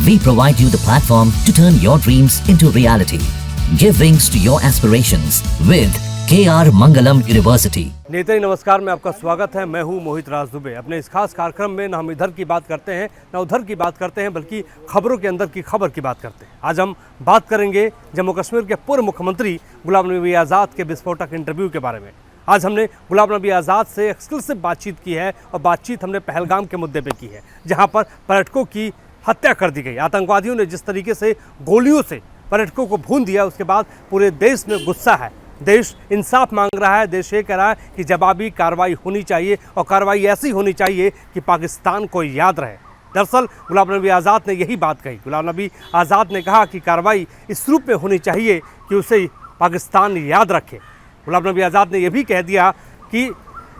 We provide you the platform to turn your dreams into reality. Give wings to your aspirations with KR Mangalam University. Netaji नमस्कार में आपका स्वागत है। मैं हूं मोहित राज दुबे। अपने इस खास कार्यक्रम में न हम इधर की बात करते हैं न उधर की बात करते हैं, बल्कि खबरों के अंदर की खबर की बात करते हैं। आज हम बात करेंगे जम्मू कश्मीर के पूर्व मुख्यमंत्री गुलाम नबी आज़ाद के विस्फोटक इंटरव्यू के बारे में। आज हमने गुलाम नबी आज़ाद से एक्सक्लूसिव बातचीत की है और बातचीत हमने पहलगाम के मुद्दे पर की है, जहाँ पर पर्यटकों की हत्या कर दी गई। आतंकवादियों ने जिस तरीके से गोलियों से पर्यटकों को भून दिया, उसके बाद पूरे देश में गुस्सा है। देश इंसाफ मांग रहा है। देश ये कह रहा है कि जवाबी कार्रवाई होनी चाहिए और कार्रवाई ऐसी होनी चाहिए कि पाकिस्तान को याद रहे। दरअसल गुलाम नबी आज़ाद ने यही बात कही। गुलाम नबी आज़ाद ने कहा कि कार्रवाई इस रूप में होनी चाहिए कि उसे पाकिस्तान याद रखे। गुलाम नबी आज़ाद ने यह भी कह दिया कि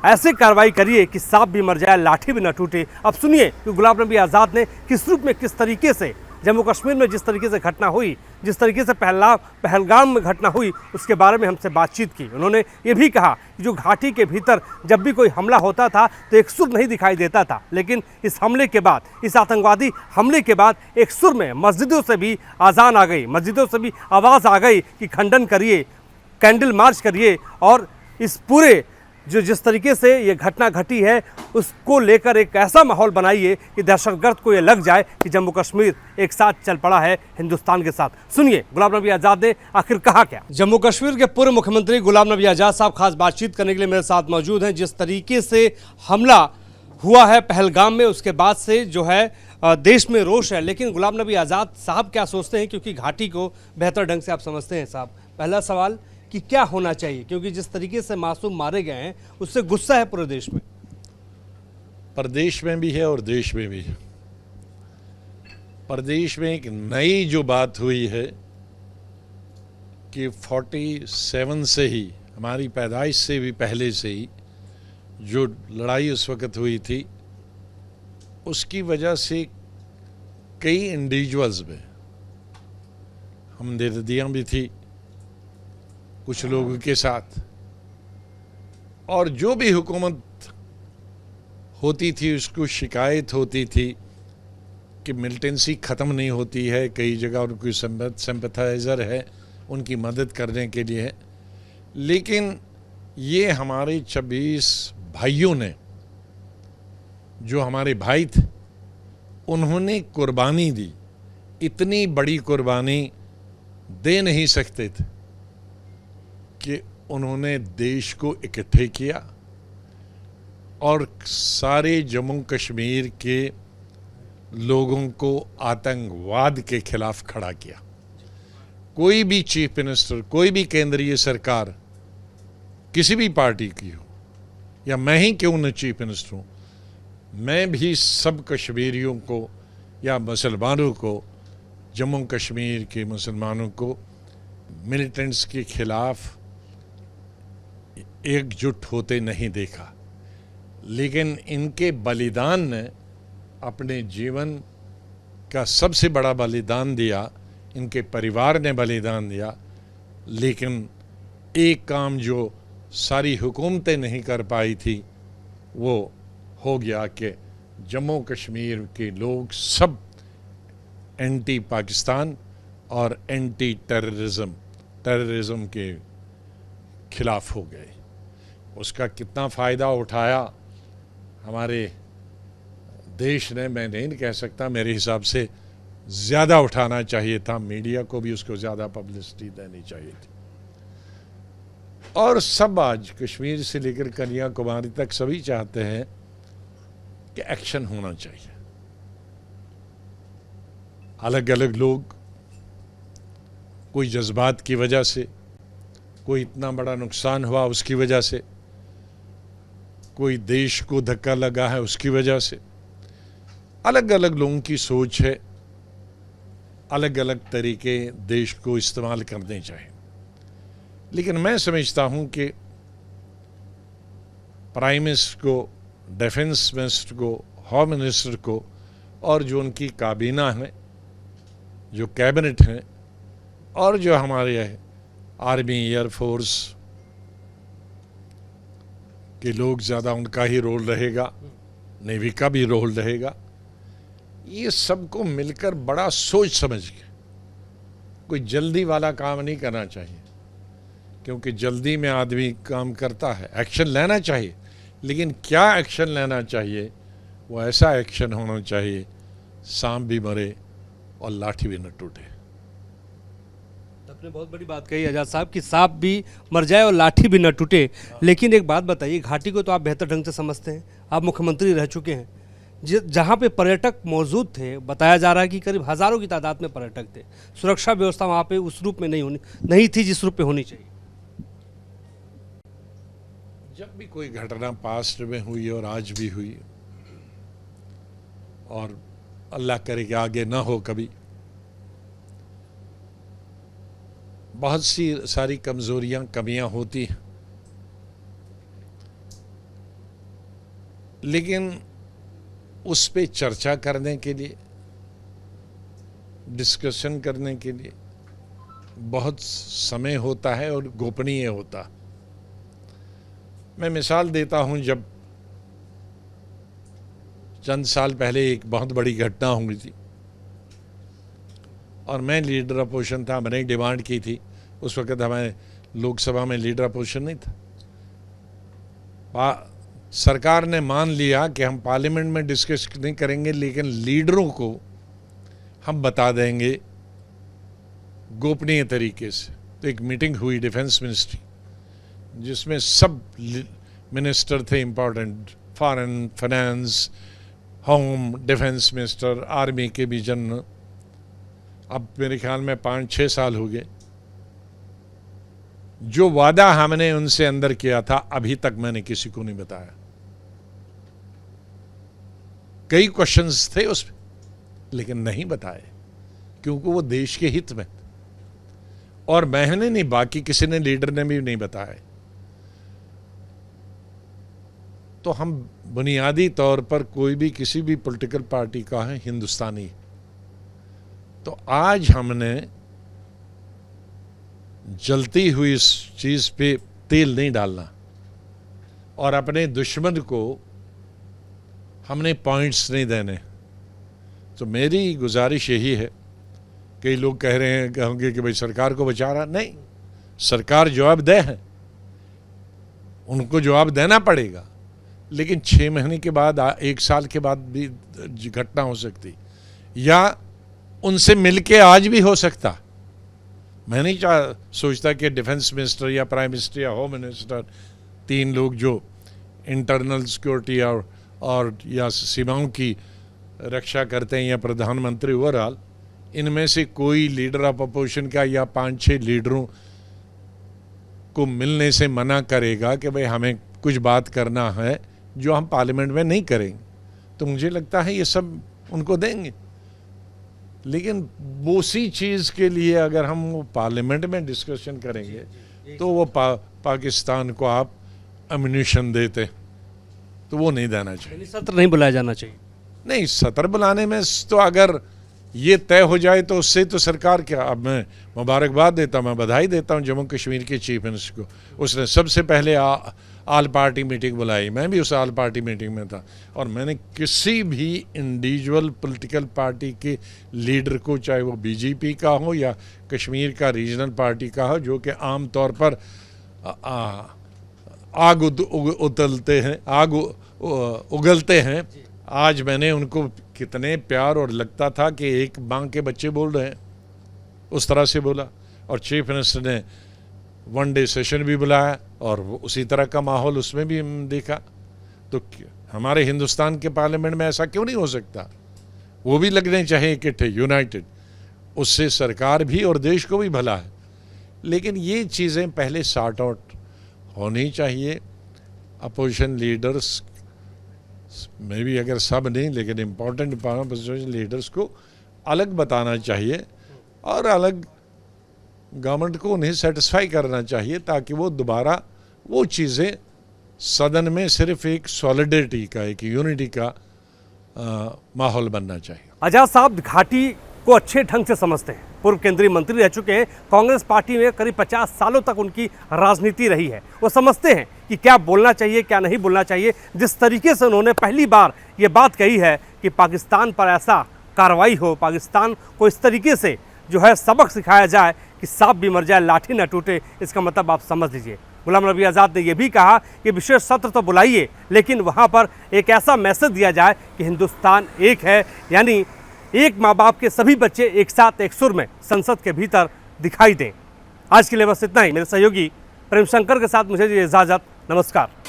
ऐसे कार्रवाई करिए कि सांप भी मर जाए, लाठी भी न टूटे। अब सुनिए कि गुलाम नबी आज़ाद ने किस रूप में, किस तरीके से जम्मू कश्मीर में जिस तरीके से घटना हुई, जिस तरीके से पहलगाम में घटना हुई, उसके बारे में हमसे बातचीत की। उन्होंने ये भी कहा कि जो घाटी के भीतर जब भी कोई हमला होता था तो एक सुर नहीं दिखाई देता था, लेकिन इस हमले के बाद, इस आतंकवादी हमले के बाद एक सुर में मस्जिदों से भी आज़ान आ गई, मस्जिदों से भी आवाज़ आ गई कि खंडन करिए, कैंडल मार्च करिए और इस पूरे जिस तरीके से ये घटना घटी है उसको लेकर एक ऐसा माहौल बनाइए कि दहशतगर्द को ये लग जाए कि जम्मू कश्मीर एक साथ चल पड़ा है हिंदुस्तान के साथ। सुनिए गुलाम नबी आज़ाद ने आखिर कहा क्या। जम्मू कश्मीर के पूर्व मुख्यमंत्री गुलाम नबी आज़ाद साहब खास बातचीत करने के लिए मेरे साथ मौजूद हैं। जिस तरीके से हमला हुआ है पहलगाम में, उसके बाद से जो है देश में रोष है, लेकिन गुलाम नबी आज़ाद साहब क्या सोचते हैं, क्योंकि घाटी को बेहतर ढंग से आप समझते हैं साहब। पहला सवाल कि क्या होना चाहिए, क्योंकि जिस तरीके से मासूम मारे गए हैं उससे गुस्सा है पूरे देश में। प्रदेश में भी है और देश में भी है। प्रदेश में एक नई जो बात हुई है कि 47 से ही, हमारी पैदाइश से भी पहले से ही जो लड़ाई उस वक़्त हुई थी, उसकी वजह से कई इंडिविजुअल्स में हमदर्दियाँ भी थी कुछ लोगों के साथ, और जो भी हुकूमत होती थी उसको शिकायत होती थी कि मिलिटेंसी ख़त्म नहीं होती है, कई जगह उनको सिंपैथाइज़र है उनकी मदद करने के लिए है। लेकिन ये हमारे 26 भाइयों ने, जो हमारे भाई थे, उन्होंने कुर्बानी दी। इतनी बड़ी कुर्बानी दे नहीं सकते थे कि उन्होंने देश को इकट्ठे किया और सारे जम्मू कश्मीर के लोगों को आतंकवाद के खिलाफ खड़ा किया। कोई भी चीफ मिनिस्टर, कोई भी केंद्रीय सरकार किसी भी पार्टी की हो, या मैं ही क्यों न चीफ मिनिस्टर हूँ, मैं भी सब कश्मीरियों को या मुसलमानों को, जम्मू कश्मीर के मुसलमानों को मिलिटेंट्स के खिलाफ एकजुट होते नहीं देखा। लेकिन इनके बलिदान ने, अपने जीवन का सबसे बड़ा बलिदान दिया, इनके परिवार ने बलिदान दिया। लेकिन एक काम जो सारी हुकूमतें नहीं कर पाई थी वो हो गया कि जम्मू कश्मीर के लोग सब एंटी पाकिस्तान और एंटी टेररिज्म के खिलाफ हो गए। उसका कितना फ़ायदा उठाया हमारे देश ने, मैं नहीं कह सकता, मेरे हिसाब से ज़्यादा उठाना चाहिए था। मीडिया को भी उसको ज़्यादा पब्लिसिटी देनी चाहिए थी। और सब आज कश्मीर से लेकर कन्याकुमारी तक सभी चाहते हैं कि एक्शन होना चाहिए। अलग अलग लोग, कोई जज्बात की वजह से, कोई इतना बड़ा नुकसान हुआ उसकी वजह से, कोई देश को धक्का लगा है उसकी वजह से, अलग अलग लोगों की सोच है, अलग अलग तरीके देश को इस्तेमाल करने चाहिए। लेकिन मैं समझता हूं कि प्राइम मिनिस्टर को, डिफेंस मिनिस्टर को, होम मिनिस्टर को और जो उनकी काबीना है, जो कैबिनेट है, और जो हमारे आर्मी, एयरफोर्स के लोग, ज़्यादा उनका ही रोल रहेगा, नेवी का भी रोल रहेगा। ये सबको मिलकर बड़ा सोच समझ के, कोई जल्दी वाला काम नहीं करना चाहिए, क्योंकि जल्दी में आदमी काम करता है। एक्शन लेना चाहिए, लेकिन क्या एक्शन लेना चाहिए, वो ऐसा एक्शन होना चाहिए सांप भी मरे और लाठी भी न टूटे। आपने बहुत बड़ी बात कही आजाद साहब कि सांप भी मर जाए और लाठी भी न टूटे। लेकिन एक बात बताइए, घाटी को तो आप बेहतर ढंग से समझते हैं, आप मुख्यमंत्री रह चुके हैं। जहाँ पे पर्यटक मौजूद थे, बताया जा रहा है कि करीब हज़ारों की तादाद में पर्यटक थे, सुरक्षा व्यवस्था वहाँ पे उस रूप में नहीं थी जिस रूप में होनी चाहिए। जब भी कोई घटना पास्ट में हुई और आज भी हुई, और अल्लाह करे कि आगे ना हो कभी, बहुत सी सारी कमजोरियां, कमियां होती हैं, लेकिन उस पे चर्चा करने के लिए, डिस्कशन करने के लिए बहुत समय होता है और गोपनीय होता। मैं मिसाल देता हूं, जब चंद साल पहले एक बहुत बड़ी घटना हुई थी और मैं लीडर अपोजिशन था, मैंने डिमांड की थी, उस वक्त हमारे लोकसभा में लीडर अपोजिशन नहीं था, सरकार ने मान लिया कि हम पार्लियामेंट में डिस्कस नहीं करेंगे, लेकिन लीडरों को हम बता देंगे गोपनीय तरीके से। तो एक मीटिंग हुई डिफेंस मिनिस्ट्री, जिसमें सब मिनिस्टर थे important, foreign, finance, home, defence minister, army के भी जनरल। अब मेरे ख्याल में 5-6 साल हो गए। जो वादा हमने उनसे अंदर किया था, अभी तक मैंने किसी को नहीं बताया। कई क्वेश्चंस थे उसमें, लेकिन नहीं बताए, क्योंकि वो देश के हित में, और मैंने नहीं, बाकी किसी ने, लीडर ने भी नहीं बताया। तो हम बुनियादी तौर पर कोई भी किसी भी पॉलिटिकल पार्टी का है, हिंदुस्तानी। तो आज हमने जलती हुई इस चीज पे तेल नहीं डालना, और अपने दुश्मन को हमने पॉइंट्स नहीं देने। तो मेरी गुजारिश यही है, कई लोग कह रहे हैं, कहोगे कि भाई सरकार को बचा रहा, नहीं, सरकार जवाब दे है, उनको जवाब देना पड़ेगा, लेकिन 6 महीने के बाद, 1 साल के बाद भी घटना हो सकती, या उनसे मिलके आज भी हो सकता। मैं नहीं सोचता कि डिफेंस मिनिस्टर या प्राइम मिनिस्टर या होम मिनिस्टर, 3 लोग जो इंटरनल सिक्योरिटी और या सीमाओं की रक्षा करते हैं, या प्रधानमंत्री, ओवरऑल इनमें से कोई लीडर ऑफ अपोजिशन का या 5-6 लीडरों को मिलने से मना करेगा कि भाई हमें कुछ बात करना है जो हम पार्लियामेंट में नहीं करेंगे। तो मुझे लगता है ये सब उनको देंगे, लेकिन उसी चीज़ के लिए अगर हम वो पार्लियामेंट में डिस्कशन करेंगे तो वो पाकिस्तान को आप अम्यूनिशन देते, तो वो नहीं देना चाहिए। सत्र नहीं बुलाया जाना चाहिए। नहीं, सत्र बुलाने में तो अगर ये तय हो जाए तो उससे तो सरकार क्या, अब मैं मुबारकबाद देता हूँ, मैं बधाई देता हूँ जम्मू कश्मीर के चीफ मिनिस्टर को। उसने सबसे पहले आल पार्टी मीटिंग बुलाई, मैं भी उस आल पार्टी मीटिंग में था, और मैंने किसी भी इंडिविजुअल पॉलिटिकल पार्टी के लीडर को, चाहे वो बीजेपी का हो या कश्मीर का रीजनल पार्टी का हो, जो कि आम तौर पर आग उगलते हैं, आज मैंने उनको कितने प्यार, और लगता था कि एक माँ के बच्चे बोल रहे हैं, उस तरह से बोला। और चीफ मिनिस्टर ने 1 डे सेशन भी बुलाया, और उसी तरह का माहौल उसमें भी देखा। तो हमारे हिंदुस्तान के पार्लियामेंट में ऐसा क्यों नहीं हो सकता? वो भी लगने चाहिए इकट्ठे, यूनाइटेड, उससे सरकार भी और देश को भी भला है। लेकिन ये चीज़ें पहले सॉर्ट आउट होनी चाहिए। अपोजिशन लीडर्स में भी, अगर सब नहीं, लेकिन इम्पोर्टेंट अपोजिशन लीडर्स को अलग बताना चाहिए, और अलग गवर्नमेंट को उन्हें सेटिस्फाई करना चाहिए, ताकि वो दोबारा वो चीज़ें सदन में सिर्फ एक सॉलिडिटी का, एक यूनिटी का माहौल बनना चाहिए। आजाद साहब घाटी को अच्छे ढंग से समझते हैं, पूर्व केंद्रीय मंत्री रह चुके हैं। कांग्रेस पार्टी में करीब 50 सालों तक उनकी राजनीति रही है। वो समझते हैं कि क्या बोलना चाहिए, क्या नहीं बोलना चाहिए। जिस तरीके से उन्होंने पहली बार ये बात कही है कि पाकिस्तान पर ऐसा कार्रवाई हो, पाकिस्तान को इस तरीके से जो है सबक सिखाया जाए कि सांप भी मर जाए लाठी न टूटे, इसका मतलब आप समझ लीजिए। गुलाम नबी आज़ाद ने यह भी कहा कि विशेष सत्र तो बुलाइए, लेकिन वहाँ पर एक ऐसा मैसेज दिया जाए कि हिंदुस्तान एक है, यानी एक माँ बाप के सभी बच्चे एक साथ एक सुर में संसद के भीतर दिखाई दें। आज के लिए बस इतना ही। मेरे सहयोगी प्रेम शंकर के साथ मुझे इजाज़त। नमस्कार।